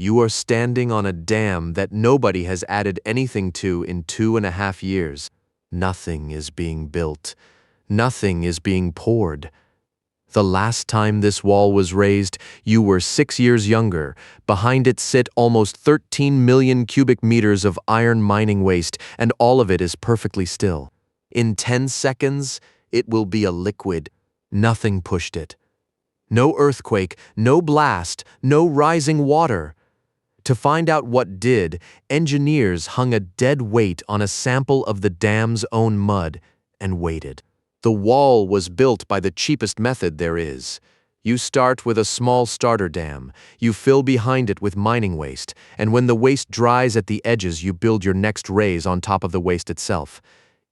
You are standing on a dam that nobody has added anything to in 2.5 years. Nothing is being built. Nothing is being poured. The last time this wall was raised, you were 6 years younger. Behind it sit almost 13 million cubic meters of iron mining waste, and all of it is perfectly still. In 10 seconds, it will be a liquid. Nothing pushed it. No earthquake, no blast, no rising water. To find out what did, engineers hung a dead weight on a sample of the dam's own mud and waited. The wall was built by the cheapest method there is. You start with a small starter dam, you fill behind it with mining waste, and when the waste dries at the edges, you build your next raise on top of the waste itself.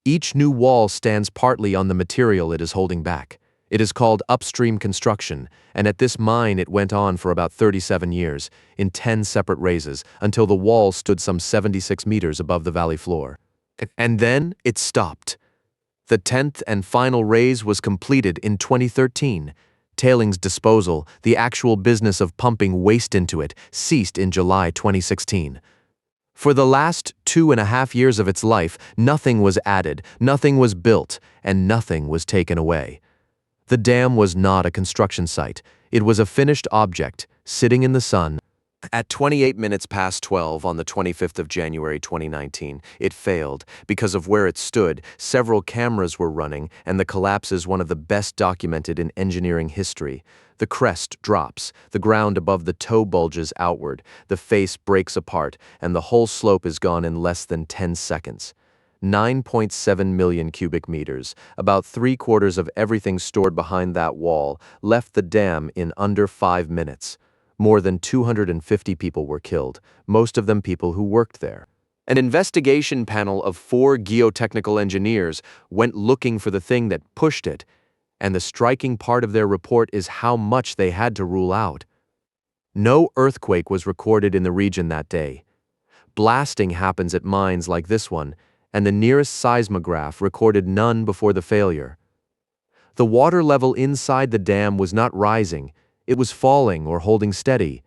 Each new wall stands partly on the material it is holding back. It is called upstream construction, and at this mine it went on for about 37 years, in 10 separate raises, until the wall stood some 76 meters above the valley floor. And then it stopped. The 10th and final raise was completed in 2013. Tailings disposal, the actual business of pumping waste into it, ceased in July 2016. For the last 2.5 years of its life, nothing was added, nothing was built, and nothing was taken away. The dam was not a construction site. It was a finished object, sitting in the sun. At 28 minutes past 12 on the 25th of January 2019, it failed. Because of where it stood, several cameras were running, and the collapse is one of the best documented in engineering history. The crest drops, the ground above the toe bulges outward, the face breaks apart, and the whole slope is gone in less than 10 seconds. 9.7 million cubic meters, about 3/4 of everything stored behind that wall, left the dam in under 5 minutes. More than 250 people were killed, most of them people who worked there. An investigation panel of 4 geotechnical engineers went looking for the thing that pushed it, and the striking part of their report is how much they had to rule out. No earthquake was recorded in the region that day. Blasting happens at mines like this one, and the nearest seismograph recorded none before the failure. The water level inside the dam was not rising. It was falling or holding steady.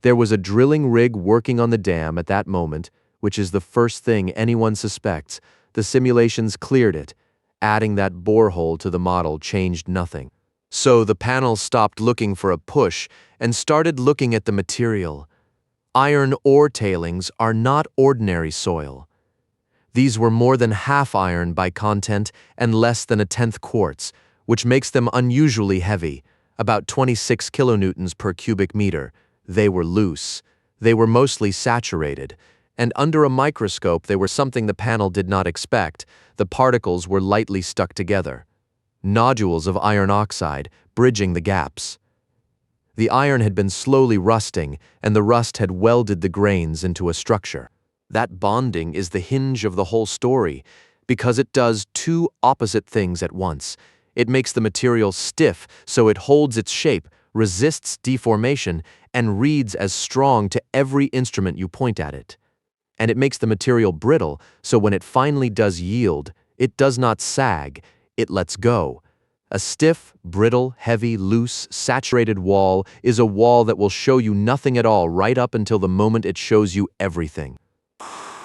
There was a drilling rig working on the dam at that moment, which is the first thing anyone suspects. The simulations cleared it. Adding that borehole to the model changed nothing. So the panel stopped looking for a push and started looking at the material. Iron ore tailings are not ordinary soil. These were more than half iron by content and less than 1/10 quartz, which makes them unusually heavy. About 26 kilonewtons per cubic meter. They were loose. They were mostly saturated. And under a microscope they were something the panel did not expect. The particles were lightly stuck together. Nodules of iron oxide, bridging the gaps. The iron had been slowly rusting, and the rust had welded the grains into a structure. That bonding is the hinge of the whole story, because it does 2 opposite things at once. It makes the material stiff so it holds its shape, resists deformation, and reads as strong to every instrument you point at it. And it makes the material brittle so when it finally does yield, it does not sag, it lets go. A stiff, brittle, heavy, loose, saturated wall is a wall that will show you nothing at all right up until the moment it shows you everything.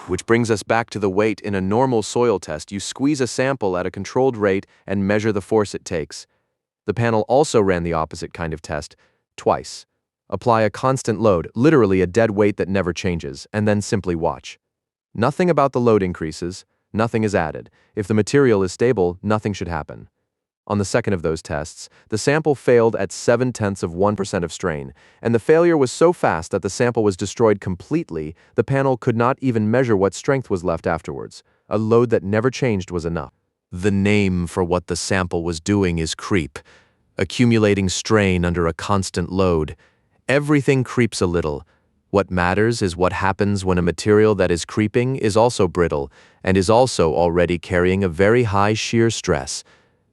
Which brings us back to the weight. In a normal soil test, you squeeze a sample at a controlled rate and measure the force it takes. The panel also ran the opposite kind of test, twice. Apply a constant load, literally a dead weight that never changes, and then simply watch. Nothing about the load increases, nothing is added. If the material is stable, nothing should happen. On the second of those tests, the sample failed at 0.7% of strain, and the failure was so fast that the sample was destroyed completely, the panel could not even measure what strength was left afterwards. A load that never changed was enough. The name for what the sample was doing is creep, accumulating strain under a constant load. Everything creeps a little. What matters is what happens when a material that is creeping is also brittle and is also already carrying a very high shear stress.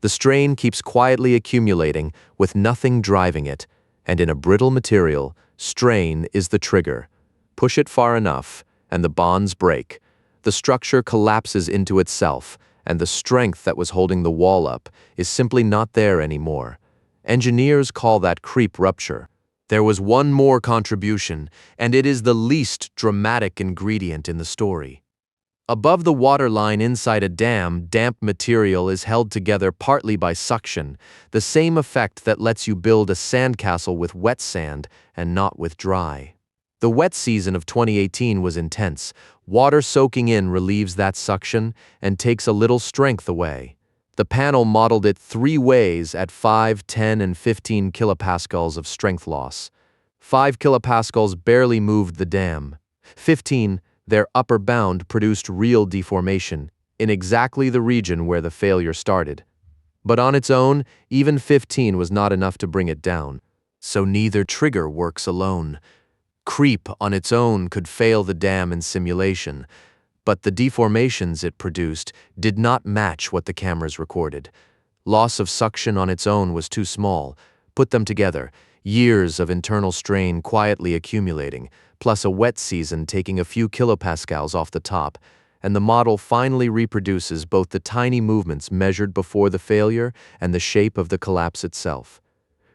The strain keeps quietly accumulating with nothing driving it, and in a brittle material, strain is the trigger. Push it far enough, and the bonds break. The structure collapses into itself, and the strength that was holding the wall up is simply not there anymore. Engineers call that creep rupture. There was one more contribution, and it is the least dramatic ingredient in the story. Above the waterline inside a dam, damp material is held together partly by suction, the same effect that lets you build a sandcastle with wet sand and not with dry. The wet season of 2018 was intense. Water soaking in relieves that suction and takes a little strength away. The panel modeled it 3 ways at 5, 10, and 15 kilopascals of strength loss. 5 kilopascals barely moved the dam. 15, their upper bound, produced real deformation in exactly the region where the failure started. But on its own, even 15 was not enough to bring it down. So neither trigger works alone. Creep on its own could fail the dam in simulation, but the deformations it produced did not match what the cameras recorded. Loss of suction on its own was too small. Put them together, years of internal strain quietly accumulating, plus a wet season taking a few kilopascals off the top, and the model finally reproduces both the tiny movements measured before the failure and the shape of the collapse itself.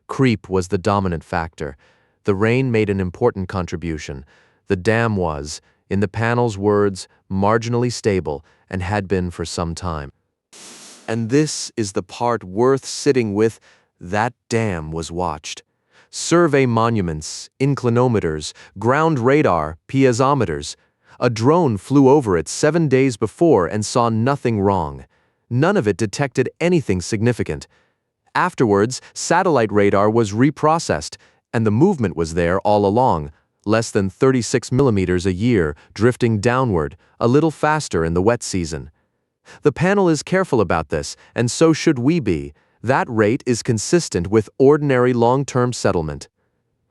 Creep was the dominant factor. The rain made an important contribution. The dam was, in the panel's words, marginally stable and had been for some time. And this is the part worth sitting with. That dam was watched. Survey monuments, inclinometers, ground radar, piezometers. A drone flew over it 7 days before and saw nothing wrong. None of it detected anything significant. Afterwards, satellite radar was reprocessed, and the movement was there all along, less than 36 millimeters a year, drifting downward, a little faster in the wet season. The panel is careful about this, and so should we be. That rate is consistent with ordinary long-term settlement.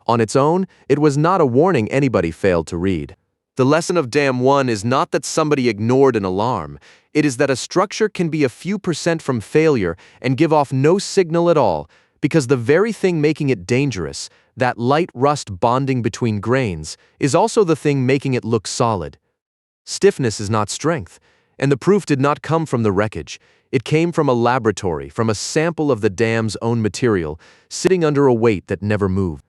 On its own, it was not a warning anybody failed to read. The lesson of Dam 1 is not that somebody ignored an alarm. It is that a structure can be a few percent from failure and give off no signal at all, because the very thing making it dangerous, that light rust bonding between grains, is also the thing making it look solid. Stiffness is not strength, and the proof did not come from the wreckage. It came from a laboratory, from a sample of the dam's own material, sitting under a weight that never moved.